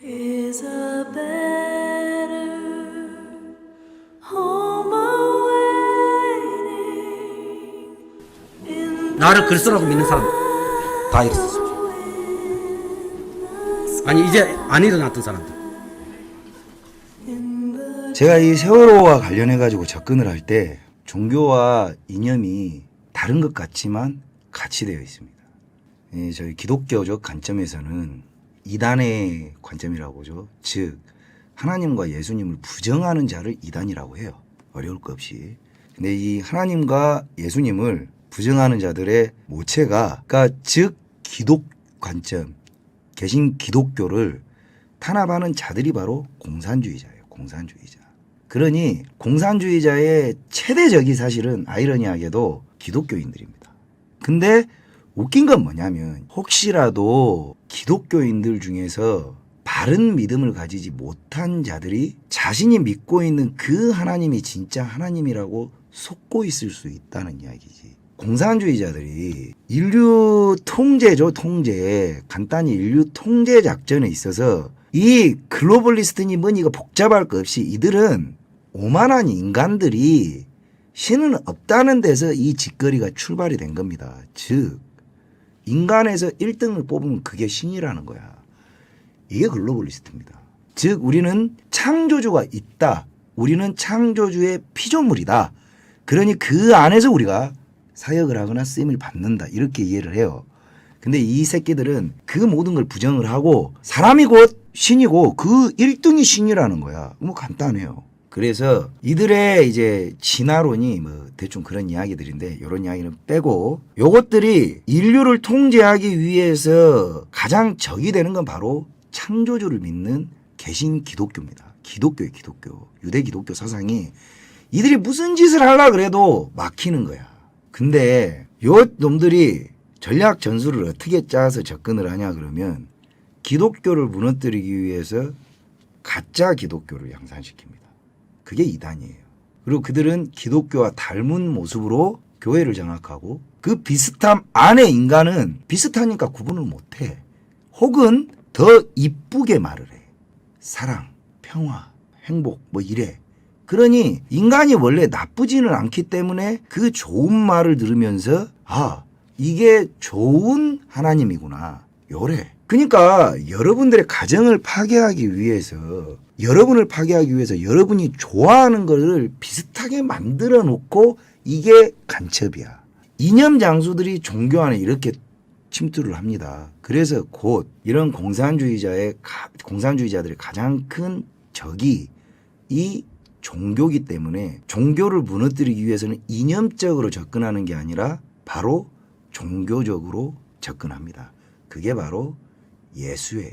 is a better home awaiting in 나를 그리스도라고 믿는 사람 다 일어섰습니다. 아니 이제 안 일어났던 사람들. 제가 이 세월호와 관련해 가지고 접근을 할 때 종교와 이념이 다른 것 같지만 같이 되어 있습니다. 저희 기독교적 관점에서는 이단의 관점이라고 하죠. 즉 하나님과 예수님을 부정하는 자를 이단이라고 해요. 어려울 것 없이. 근데 이 하나님과 예수님을 부정하는 자들의 모체가 그러니까 즉 기독 관점, 개신 기독교를 탄압하는 자들이 바로 공산주의자예요. 공산주의자. 그러니 공산주의자의 최대적이 사실은 아이러니하게도 기독교인들입니다. 근데 웃긴 건 뭐냐면 혹시라도 기독교인들 중에서 바른 믿음을 가지지 못한 자들이 자신이 믿고 있는 그 하나님이 진짜 하나님이라고 속고 있을 수 있다는 이야기지. 공산주의자들이 인류 통제죠, 통제. 간단히 인류 통제 작전에 있어서 이 글로벌리스트니 뭐니 이거 복잡할 것 없이 이들은 오만한 인간들이 신은 없다는 데서 이 짓거리가 출발이 된 겁니다. 즉 인간에서 1등을 뽑으면 그게 신이라는 거야. 이게 글로벌리스트입니다. 즉 우리는 창조주가 있다. 우리는 창조주의 피조물이다. 그러니 그 안에서 우리가 사역을 하거나 쓰임을 받는다. 이렇게 이해를 해요. 근데 이 새끼들은 그 모든 걸 부정을 하고 사람이 곧 신이고 그 1등이 신이라는 거야. 뭐 간단해요. 그래서 이들의 이제 진화론이 뭐 대충 그런 이야기들인데 이런 이야기는 빼고 요것들이 인류를 통제하기 위해서 가장 적이 되는 건 바로 창조주를 믿는 개신 기독교입니다. 기독교예요, 기독교. 유대 기독교 사상이 이들이 무슨 짓을 하려고 그래도 막히는 거야. 근데 요 놈들이 전략 전술을 어떻게 짜서 접근을 하냐 그러면 기독교를 무너뜨리기 위해서 가짜 기독교를 양산시킵니다. 그게 이단이에요. 그리고 그들은 기독교와 닮은 모습으로 교회를 장악하고 그 비슷함 안에 인간은 비슷하니까 구분을 못해. 혹은 더 이쁘게 말을 해. 사랑, 평화, 행복 뭐 이래. 그러니 인간이 원래 나쁘지는 않기 때문에 그 좋은 말을 들으면서 아 이게 좋은 하나님이구나 요래. 그러니까 여러분들의 가정을 파괴하기 위해서 여러분이 좋아하는 것을 비슷하게 만들어 놓고 이게 간첩이야. 이념 장수들이 종교 안에 이렇게 침투를 합니다. 그래서 곧 이런 공산주의자들의 가장 큰 적이 이 종교기 때문에 종교를 무너뜨리기 위해서는 이념적으로 접근하는 게 아니라 바로 종교적으로 접근합니다. 그게 바로 예수예요.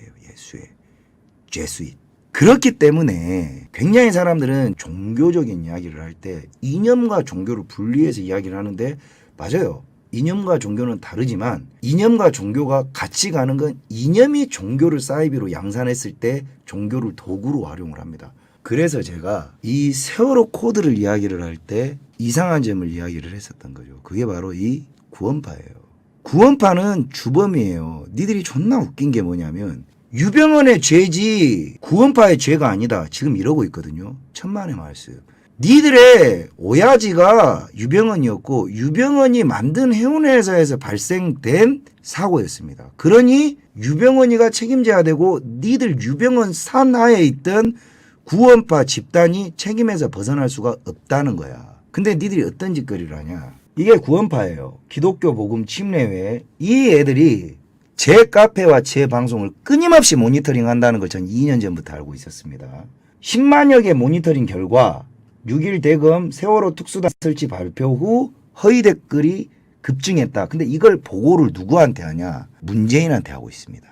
제수잇. 그렇기 때문에 굉장히 사람들은 종교적인 이야기를 할 때 이념과 종교를 분리해서 이야기를 하는데 맞아요. 이념과 종교는 다르지만 이념과 종교가 같이 가는 건 이념이 종교를 사이비로 양산했을 때 종교를 도구로 활용을 합니다. 그래서 제가 이 세월호 코드를 이야기를 할 때 이상한 점을 이야기를 했었던 거죠. 그게 바로 이 구원파예요. 구원파는 주범이에요. 니들이 존나 웃긴 게 뭐냐면 유병헌의 죄지 구원파의 죄가 아니다. 지금 이러고 있거든요. 천만의 말씀. 니들의 오야지가 유병헌이었고 유병헌이 만든 해운회사에서 발생된 사고였습니다. 그러니 유병헌이가 책임져야 되고 니들 유병헌 산하에 있던 구원파 집단이 책임에서 벗어날 수가 없다는 거야. 근데 니들이 어떤 짓거리를 하냐. 이게 구원파예요. 기독교 복음 침례회. 이 애들이 제 카페와 제 방송을 끊임없이 모니터링 한다는 걸 전 2년 전부터 알고 있었습니다. 10만여 개 모니터링 결과 6일 대검 세월호 특수단 설치 발표 후 허위 댓글이 급증했다. 근데 이걸 보고를 누구한테 하냐? 문재인한테 하고 있습니다.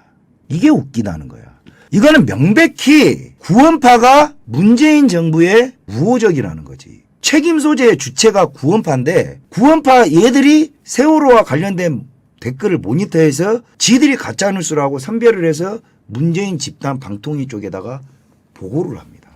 이게 웃기다는 거야. 이거는 명백히 구원파가 문재인 정부의 우호적이라는 거지. 책임 소재의 주체가 구원파인데 구원파 얘들이 세월호와 관련된 댓글을 모니터해서 지들이 가짜뉴스라고 선별을 해서 문재인 집단 방통위 쪽에다가 보고를 합니다.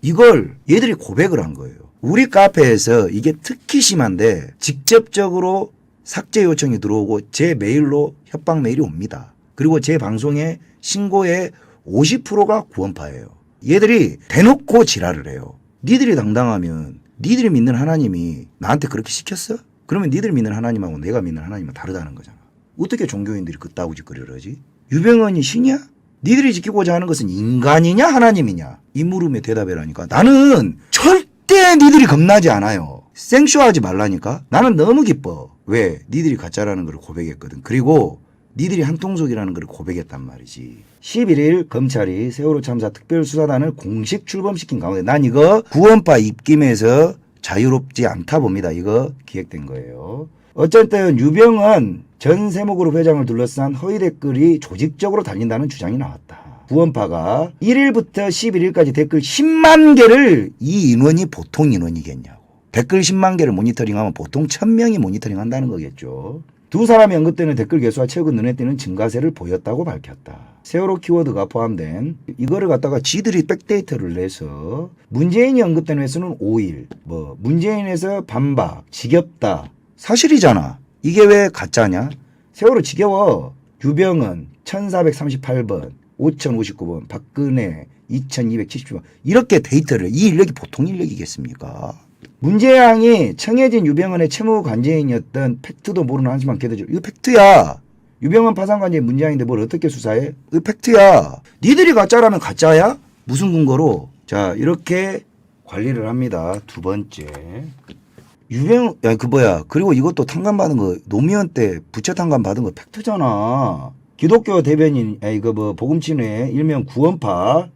이걸 얘들이 고백을 한 거예요. 우리 카페에서 이게 특히 심한데 직접적으로 삭제 요청이 들어오고 제 메일로 협박 메일이 옵니다. 그리고 제 방송에 신고에 50%가 구원파예요. 얘들이 대놓고 지랄을 해요. 니들이 당당하면 니들이 믿는 하나님이 나한테 그렇게 시켰어? 그러면 니들이 믿는 하나님하고 내가 믿는 하나님은 다르다는 거잖아. 어떻게 종교인들이 그따구 짓거리를 하지? 유병헌이 신이야? 니들이 지키고자 하는 것은 인간이냐 하나님이냐? 이 물음에 대답해라니까. 나는 절대 니들이 겁나지 않아요. 생쇼하지 말라니까. 나는 너무 기뻐. 왜? 니들이 가짜라는 걸 고백했거든. 그리고 니들이 한통속이라는 걸 고백했단 말이지. 11일 검찰이 세월호 참사 특별수사단을 공식 출범시킨 가운데 난 이거 구원파 입김에서 자유롭지 않다 봅니다. 이거 기획된 거예요. 어쨌든 유병헌 전 세무그룹 회장을 둘러싼 허위 댓글이 조직적으로 달린다는 주장이 나왔다. 구원파가 1일부터 11일까지 댓글 10만 개를 이 인원이 보통 인원이겠냐고. 댓글 10만 개를 모니터링하면 보통 1000명이 모니터링한다는 거겠죠. 두 사람이 언급되는 댓글 개수와 최근 눈에 띄는 증가세를 보였다고 밝혔다. 세월호 키워드가 포함된 이거를 갖다가 지들이 백데이터를 내서 문재인이 언급된 횟수는 5일, 문재인에서 반박, 지겹다. 사실이잖아. 이게 왜 가짜냐? 세월호 지겨워. 유병헌 1438번, 5059번, 박근혜 2270번 이렇게 데이터를 이 인력이 보통 인력이겠습니까? 문재양이 청해진 유병헌의 채무 관제인이었던 팩트도 모르는 한심한 개들죠. 이거 팩트야. 유병헌 파산 관제인 문재양인데 뭘 어떻게 수사해? 이거 팩트야. 니들이 가짜라면 가짜야? 무슨 근거로? 자, 이렇게 관리를 합니다. 두 번째. 그리고 이것도 탕감 받은 거, 노무현 때 부채 탕감 받은 거 팩트잖아. 기독교 대변인, 복음친회 일명 구원파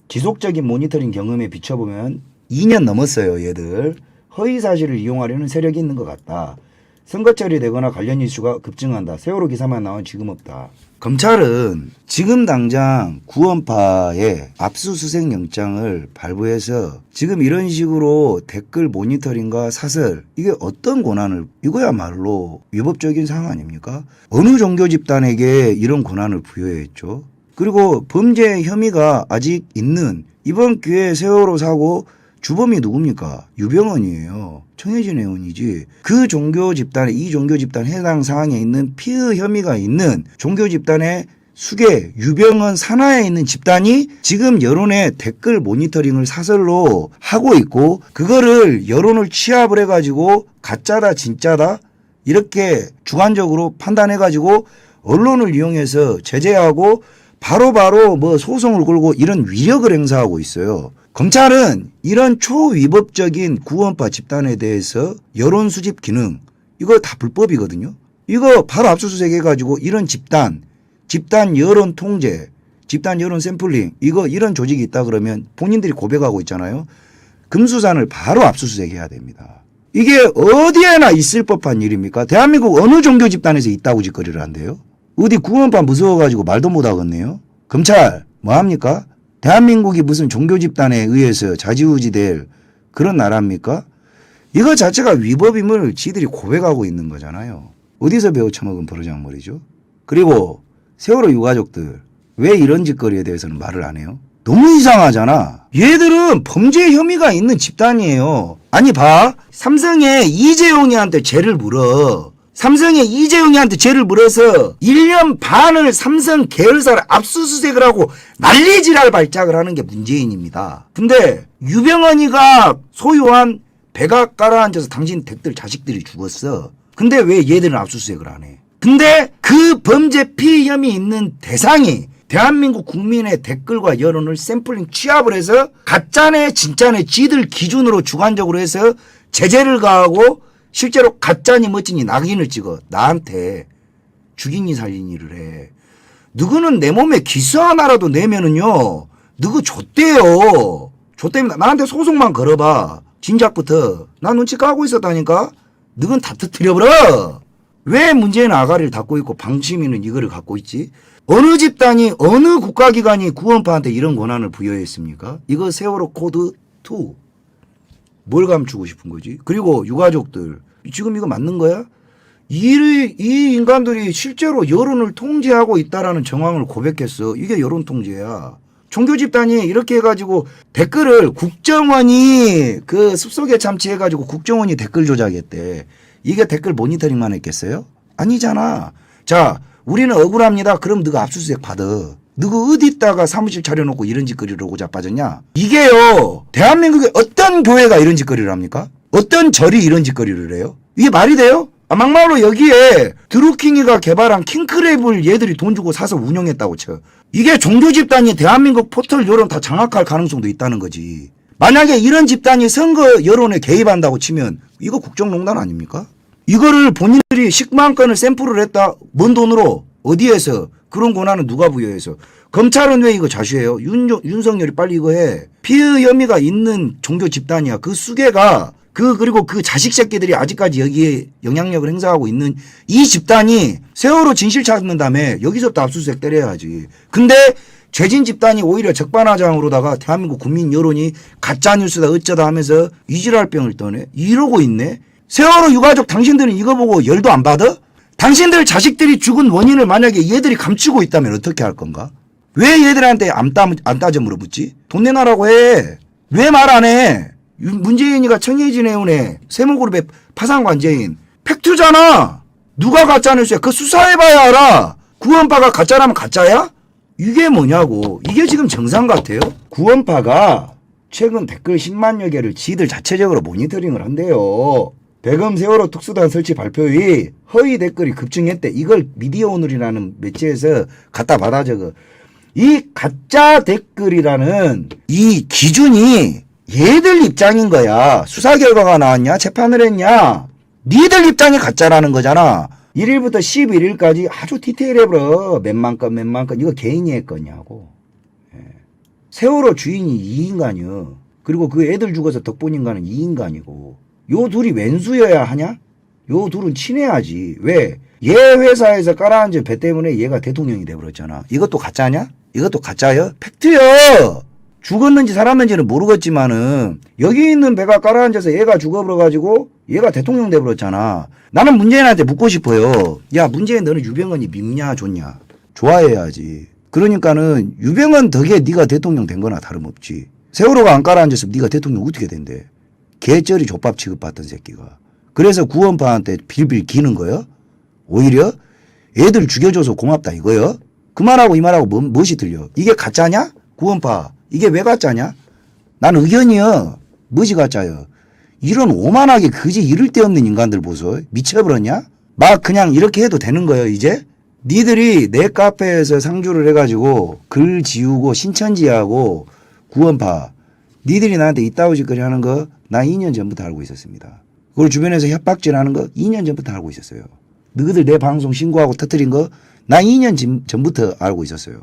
지속적인 모니터링 경험에 비춰보면 2년 넘었어요. 얘들. 허위 사실을 이용하려는 세력이 있는 것 같다. 선거철이 되거나 관련 이슈가 급증한다. 세월호 기사만 나온 지금 없다. 검찰은 지금 당장 구원파의 압수수색 영장을 발부해서 지금 이런 식으로 댓글 모니터링과 사설 이게 어떤 권한을 이거야말로 위법적인 상황 아닙니까? 어느 종교 집단에게 이런 권한을 부여했죠. 그리고 범죄 혐의가 아직 있는 이번 기회에 세월호 사고 주범이 누굽니까? 유병헌이에요. 청해진 의원이지. 그 종교 집단에 이 종교 집단 해당 사항에 있는 피의 혐의가 있는 종교 집단의 수계 유병헌 산하에 있는 집단이 지금 여론의 댓글 모니터링을 사설로 하고 있고 그거를 여론을 취합을 해가지고 가짜다 진짜다 이렇게 주관적으로 판단해가지고 언론을 이용해서 제재하고 바로바로 소송을 걸고 이런 위력을 행사하고 있어요. 검찰은 이런 초위법적인 구원파 집단에 대해서 여론 수집 기능 이거 다 불법이거든요. 이거 바로 압수수색 해가지고 이런 집단 여론 통제, 집단 여론 샘플링 이런 조직이 있다 그러면 본인들이 고백하고 있잖아요. 금수산을 바로 압수수색해야 됩니다. 이게 어디에나 있을 법한 일입니까? 대한민국 어느 종교 집단에서 있다고 짓거리를 한대요. 어디 구원파 무서워가지고 말도 못하겠네요. 검찰 뭐합니까? 대한민국이 무슨 종교 집단에 의해서 좌지우지될 그런 나라입니까? 이거 자체가 위법임을 지들이 고백하고 있는 거잖아요. 어디서 배워 처먹은 버르장머리죠? 그리고 세월호 유가족들 왜 이런 짓거리에 대해서는 말을 안 해요? 너무 이상하잖아. 얘들은 범죄 혐의가 있는 집단이에요. 아니 봐. 삼성의 이재용이한테 죄를 물어. 삼성의 이재용이한테 죄를 물어서 1년 반을 삼성 계열사를 압수수색을 하고 난리지랄 발작을 하는 게 문재인입니다. 근데 유병헌이가 소유한 배가 깔아앉아서 당신 댁들 자식들이 죽었어. 근데 왜 얘들은 압수수색을 안 해? 근데 그 범죄 피해 혐의 있는 대상이 대한민국 국민의 댓글과 여론을 샘플링 취합을 해서 가짜네 진짜네 지들 기준으로 주관적으로 해서 제재를 가하고 실제로 가짜니 멋지니 낙인을 찍어 나한테 죽이니 살리니를 해. 누구는 내 몸에 기스 하나라도 내면은요 누구 좆대요. 좆대입니다. 나한테 소송만 걸어봐. 진작부터 나 눈치 까고 있었다니까. 누군 다 터뜨려버려. 왜 문재인 아가리를 닫고 있고 방심이는 이거를 갖고 있지? 어느 집단이 어느 국가기관이 구원파한테 이런 권한을 부여했습니까? 이거 세월호 코드 2. 뭘 감추고 싶은 거지? 그리고 유가족들 지금 이거 맞는 거야? 이 인간들이 실제로 여론을 통제하고 있다라는 정황을 고백했어. 이게 여론 통제야. 종교 집단이 이렇게 해가지고 댓글을 국정원이 그 습속에 참치해가지고 국정원이 댓글 조작했대. 이게 댓글 모니터링만 했겠어요? 아니잖아. 자, 우리는 억울합니다. 그럼 너가 압수수색 받아. 누구 어디다가 사무실 차려놓고 이런 짓거리를 하고 자빠졌냐? 이게요, 대한민국의 어떤 교회가 이런 짓거리를 합니까? 어떤 절이 이런 짓거리를 해요? 이게 말이 돼요? 막말로 여기에 드루킹이가 개발한 킹크랩을 얘들이 돈 주고 사서 운영했다고 쳐. 이게 종교 집단이 대한민국 포털 여론 다 장악할 가능성도 있다는 거지. 만약에 이런 집단이 선거 여론에 개입한다고 치면 이거 국정농단 아닙니까? 이거를 본인들이 10만 건을 샘플을 했다. 뭔 돈으로? 어디에서? 그런 권한은 누가 부여해서? 검찰은 왜 이거 자수해요? 윤석열이 빨리 이거 해. 피의 혐의가 있는 종교 집단이야. 그 수괴가 그리고 그 자식 새끼들이 아직까지 여기에 영향력을 행사하고 있는 이 집단이 세월호 진실 찾는 다음에 여기서부터 압수수색 때려야지. 근데 죄진 집단이 오히려 적반하장으로다가 대한민국 국민 여론이 가짜뉴스다 어쩌다 하면서 이지랄 병을 떠네. 이러고 있네. 세월호 유가족 당신들은 이거 보고 열도 안 받아? 당신들 자식들이 죽은 원인을 만약에 얘들이 감추고 있다면 어떻게 할 건가? 왜 얘들한테 안 따져 물어붙지? 돈 내놔라고 해. 왜 말 안 해? 문재인이가 청해진 해운에 세모그룹의 파산관제인 팩트잖아. 누가 가짜뉴스야? 그거 수사해봐야 알아. 구원파가 가짜라면 가짜야? 이게 뭐냐고. 이게 지금 정상 같아요? 구원파가 최근 댓글 10만여 개를 지들 자체적으로 모니터링을 한대요. 대검 세월호 특수단 설치 발표의 허위 댓글이 급증했대. 이걸 미디어오늘이라는 매체에서 갖다 받아 적어. 이 가짜 댓글이라는 이 기준이 얘들 입장인 거야. 수사 결과가 나왔냐? 재판을 했냐? 니들 입장이 가짜라는 거잖아. 1일부터 11일까지 아주 디테일해버려. 몇만 건. 이거 개인이 했거냐고. 세월호 주인이 이 인간이요. 그리고 그 애들 죽어서 덕분 인간은 이 인간이고. 요 둘이 왼수여야 하냐? 요 둘은 친해야지. 왜? 얘 회사에서 깔아앉은 배 때문에 얘가 대통령이 돼버렸잖아. 이것도 가짜냐? 이것도 가짜요? 팩트요. 죽었는지 살았는지는 모르겠지만은 여기 있는 배가 깔아앉아서 얘가 죽어버려가지고 얘가 대통령 돼버렸잖아. 나는 문재인한테 묻고 싶어요. 야, 문재인 너는 유병헌이 밉냐 좋냐? 좋아해야지. 그러니까는 유병헌 덕에 네가 대통령 된 거나 다름없지. 세월호가 안 깔아앉았으면 네가 대통령 어떻게 된대? 개쩔이 족밥 취급받던 새끼가. 그래서 구원파한테 빌빌 기는 거요? 오히려 애들 죽여줘서 고맙다 이거요? 그 말하고 이 말하고 무엇이 틀려? 이게 가짜냐? 구원파. 이게 왜 가짜냐? 난 의견이요. 무엇이 가짜요? 이런 오만하게 그지 이를 데 없는 인간들 보소. 미쳐버렸냐? 막 그냥 이렇게 해도 되는 거예요 이제? 니들이 내 카페에서 상주를 해가지고 글 지우고 신천지하고 구원파 니들이 나한테 이따위 짓거리 하는 거 나 2년 전부터 알고 있었습니다. 그걸 주변에서 협박질 하는 거 2년 전부터 알고 있었어요. 너희들 내 방송 신고하고 터뜨린 거 나 2년 전부터 알고 있었어요.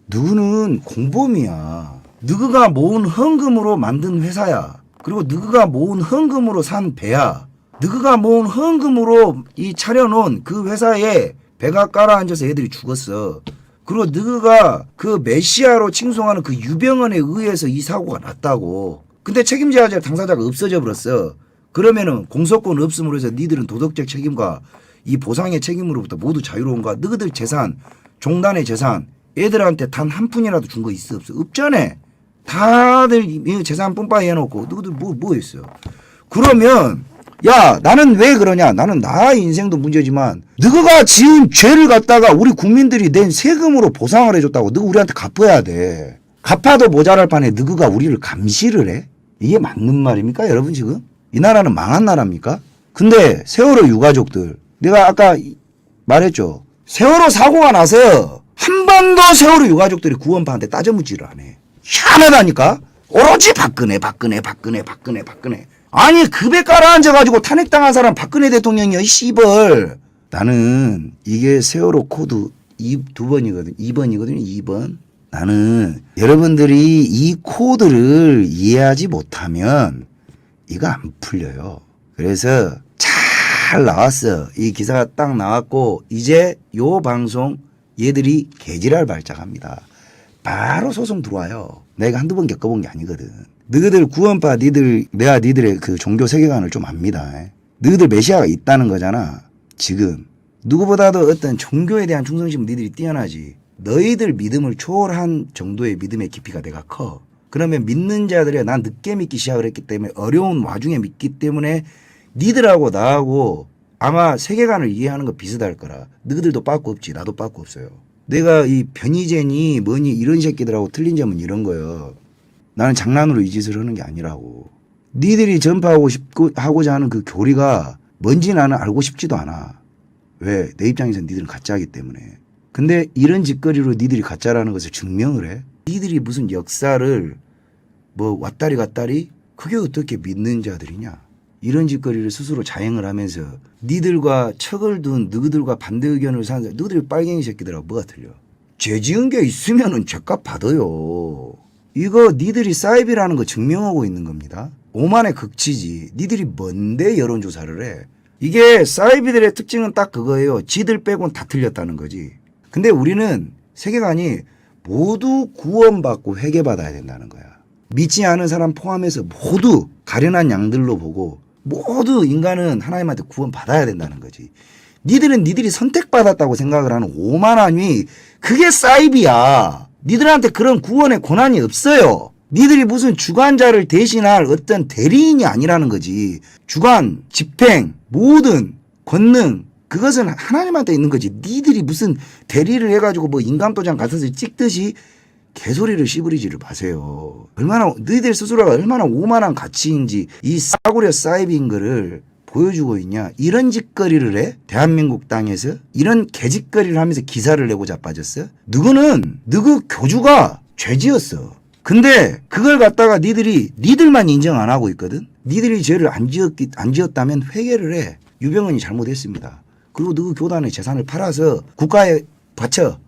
너는 공범이야. 너가 모은 헌금으로 만든 회사야. 그리고 너가 모은 헌금으로 산 배야. 너가 모은 헌금으로 이 차려놓은 그 회사에 배가 깔아앉아서 애들이 죽었어. 그리고 너가 그 메시아로 칭송하는 그 유병헌에 의해서 이 사고가 났다고. 근데 책임져야 할 당사자가 없어져 버렸어. 그러면은 공소권 없음으로 해서 니들은 도덕적 책임과 이 보상의 책임으로부터 모두 자유로운가? 너희들 재산, 종단의 재산 애들한테 단 한 푼이라도 준 거 있어 없어? 없잖아. 다들 재산 뿜빠이 해놓고 너희들 뭐 했어? 그러면 야 나는 왜 그러냐? 나는 나의 인생도 문제지만 너가 지은 죄를 갖다가 우리 국민들이 낸 세금으로 보상을 해줬다고 너 우리한테 갚아야 돼. 갚아도 모자랄 판에 너가 우리를 감시를 해? 이게 맞는 말입니까 여러분 지금? 이 나라는 망한 나라입니까? 근데 세월호 유가족들 내가 아까 말했죠. 세월호 사고가 나서 한 번도 세월호 유가족들이 구원파한테 따져묻지를 안 해. 희한하다니까. 오로지 박근혜. 아니 그 배 깔아앉아가지고 탄핵당한 사람 박근혜 대통령이야 이 씨벌. 나는 이게 세월호 코드 2번이거든. 2번. 나는 여러분들이 이 코드를 이해하지 못하면 이거 안 풀려요. 그래서 잘 나왔어. 이 기사가 딱 나왔고 이제 요 방송 얘들이 개지랄 발작합니다. 바로 소송 들어와요. 내가 한두 번 겪어본 게 아니거든. 너희들 구원파 내가 니들의 그 종교 세계관을 좀 압니다. 너희들 메시아가 있다는 거잖아. 지금 누구보다도 어떤 종교에 대한 충성심은 니들이 뛰어나지. 너희들 믿음을 초월한 정도의 믿음의 깊이가 내가 커. 그러면 믿는 자들이 난 늦게 믿기 시작을 했기 때문에 어려운 와중에 믿기 때문에 니들하고 나하고 아마 세계관을 이해하는 거 비슷할 거라. 너희들도 빠꾸 없지 나도 빠꾸 없어요. 내가 이 변희재니 뭐니 이런 새끼들하고 틀린 점은 이런 거예요. 나는 장난으로 이 짓을 하는 게 아니라고. 니들이 전파하고 싶고 하고자 하는 그 교리가 뭔지 나는 알고 싶지도 않아. 왜? 내 입장에서는 니들은 가짜이기 때문에. 근데 이런 짓거리로 니들이 가짜라는 것을 증명을 해? 니들이 무슨 역사를 뭐 왔다리 갔다리? 그게 어떻게 믿는 자들이냐? 이런 짓거리를 스스로 자행을 하면서 니들과 척을 둔 너희들과 반대 의견을 사는 너희들이 빨갱이 새끼들하고 뭐가 틀려? 죄 지은 게 있으면은 죄값 받아요. 이거 니들이 사이비라는 거 증명하고 있는 겁니다. 오만의 극치지. 니들이 뭔데 여론조사를 해? 이게 사이비들의 특징은 딱 그거예요. 지들 빼고는 다 틀렸다는 거지. 근데 우리는 세계관이 모두 구원받고 회개받아야 된다는 거야. 믿지 않은 사람 포함해서 모두 가련한 양들로 보고 모두 인간은 하나님한테 구원받아야 된다는 거지. 니들은 니들이 선택받았다고 생각을 하는 오만함이 그게 사이비야. 니들한테 그런 구원의 권한이 없어요. 니들이 무슨 주관자를 대신할 어떤 대리인이 아니라는 거지. 주관, 집행, 모든 권능 그것은 하나님한테 있는 거지. 니들이 무슨 대리를 해가지고 뭐 인감도장 가서 찍듯이 개소리를 씨부리지를 마세요. 얼마나 너희들 스스로가 얼마나 오만한 가치인지 이 싸구려 사이비인 거를 보여주고 있냐. 이런 짓거리를 해? 대한민국 땅에서 이런 개짓거리를 하면서 기사를 내고 자빠졌어. 누구는 누구 교주가 죄지었어. 근데 그걸 갖다가 니들만 인정 안 하고 있거든. 니들이 죄를 안 지었다면 회개를 해. 유병헌이 잘못했습니다. 그리고 누구 교단의 재산을 팔아서 국가에 바쳐.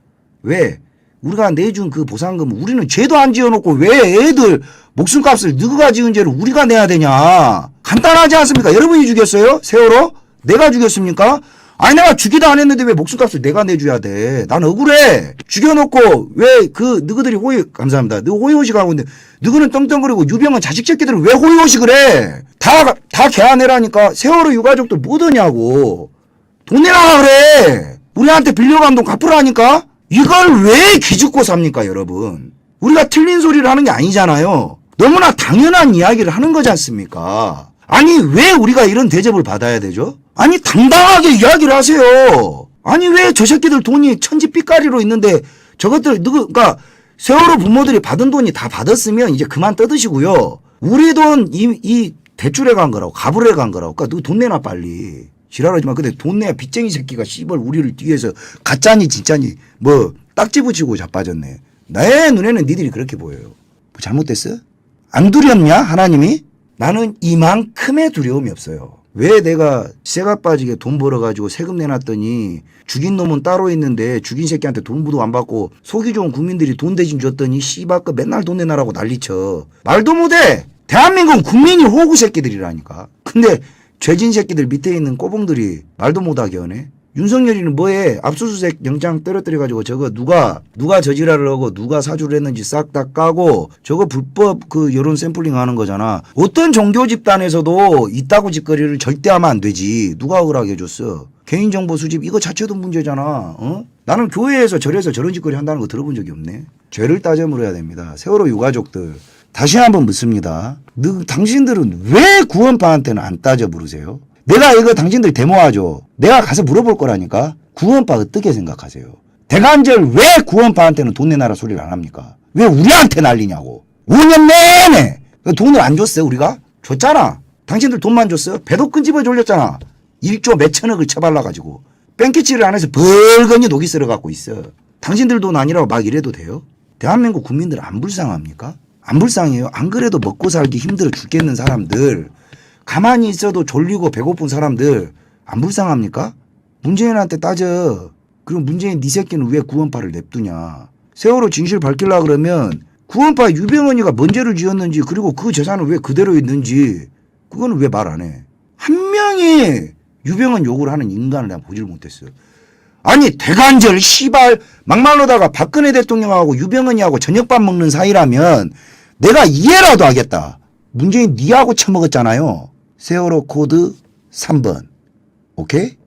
왜? 우리가 내준 그 보상금 우리는 죄도 안 지어놓고 왜 애들 목숨값을 누가 지은 죄를 우리가 내야 되냐. 간단하지 않습니까? 여러분이 죽였어요? 세월호? 내가 죽였습니까? 아니 내가 죽이도 안 했는데 왜 목숨값을 내가 내줘야 돼. 난 억울해. 죽여놓고 왜 그 너희들이 감사합니다. 너 호의호식하고 있는데 너희는 떵떵거리고 유병헌 자식 새끼들은 왜 호의호식을 해. 다 개안해라니까. 세월호 유가족들 못 오냐고. 돈 내라 그래. 우리한테 빌려간 돈 갚으라니까. 이걸 왜 기죽고 삽니까 여러분. 우리가 틀린 소리를 하는 게 아니잖아요. 너무나 당연한 이야기를 하는 거지 않습니까. 아니 왜 우리가 이런 대접을 받아야 되죠. 아니 당당하게 이야기를 하세요. 아니 왜 저 새끼들 돈이 천지빛깔이로 있는데 저것들 그러니까 세월호 부모들이 받은 돈이 다 받았으면 이제 그만 떠드시고요. 우리 돈 이 대출에 간 거라고 가불에 간 거라고. 그러니까 너 돈 내놔 빨리. 지랄하지 마. 근데 돈 내야 빚쟁이 새끼가 씨발 우리를 뒤에서 가짜니 진짜니 뭐 딱지 붙이고 자빠졌네. 내 눈에는 니들이 그렇게 보여요. 뭐 잘못됐어? 안 두렵냐 하나님이? 나는 이만큼의 두려움이 없어요. 왜 내가 쇠가 빠지게 돈 벌어가지고 세금 내놨더니 죽인 놈은 따로 있는데 죽인 새끼한테 돈부도 안 받고 속이 좋은 국민들이 돈 대신 줬더니 씨발 거 맨날 돈 내놔라고 난리쳐. 말도 못해. 대한민국은 국민이 호구 새끼들이라니까. 근데 죄진 새끼들 밑에 있는 꼬봉들이 말도 못하게 하네. 윤석열이는 뭐해? 압수수색 영장 떨어뜨려가지고 저거 누가 저지랄을 하고 누가 사주를 했는지 싹 다 까고 저거 불법 그 여론 샘플링 하는 거잖아. 어떤 종교 집단에서도 이따구 짓거리를 절대 하면 안 되지. 누가 억울하게 해줬어? 개인정보 수집 이거 자체도 문제잖아. 어? 나는 교회에서 절에서 저런 짓거리 한다는 거 들어본 적이 없네. 죄를 따져 물어야 됩니다. 세월호 유가족들. 다시 한번 묻습니다. 당신들은 왜 구원파한테는 안 따져 물으세요? 내가 이거 당신들 데모하죠. 내가 가서 물어볼 거라니까. 구원파 어떻게 생각하세요? 대간절 왜 구원파한테는 돈 내놔라 소리를 안 합니까? 왜 우리한테 난리냐고. 5년 내내 돈을 안 줬어요 우리가? 줬잖아. 당신들 돈만 줬어요? 배도 끈집어 졸렸잖아. 1조 몇천억을 쳐발라가지고. 뺑키치를 안 해서 벌건이 녹이 쓸어갖고 있어. 당신들 돈 아니라고 막 이래도 돼요? 대한민국 국민들 안 불쌍합니까? 안 불쌍해요. 안 그래도 먹고 살기 힘들어 죽겠는 사람들. 가만히 있어도 졸리고 배고픈 사람들 안 불쌍합니까? 문재인한테 따져. 그럼 문재인 네 새끼는 왜 구원파를 냅두냐. 세월호 진실 밝히려고 그러면 구원파 유병헌이가 뭔 죄를 지었는지 그리고 그 재산은 왜 그대로 있는지 그거는 왜 말 안 해. 한 명이 유병헌 욕을 하는 인간을 내가 보질 못했어. 아니 대간절 씨발 막말로다가 박근혜 대통령하고 유병헌이하고 저녁밥 먹는 사이라면 내가 이해라도 하겠다. 문재인 니하고 처먹었잖아요. 세월호 코드 3번. 오케이?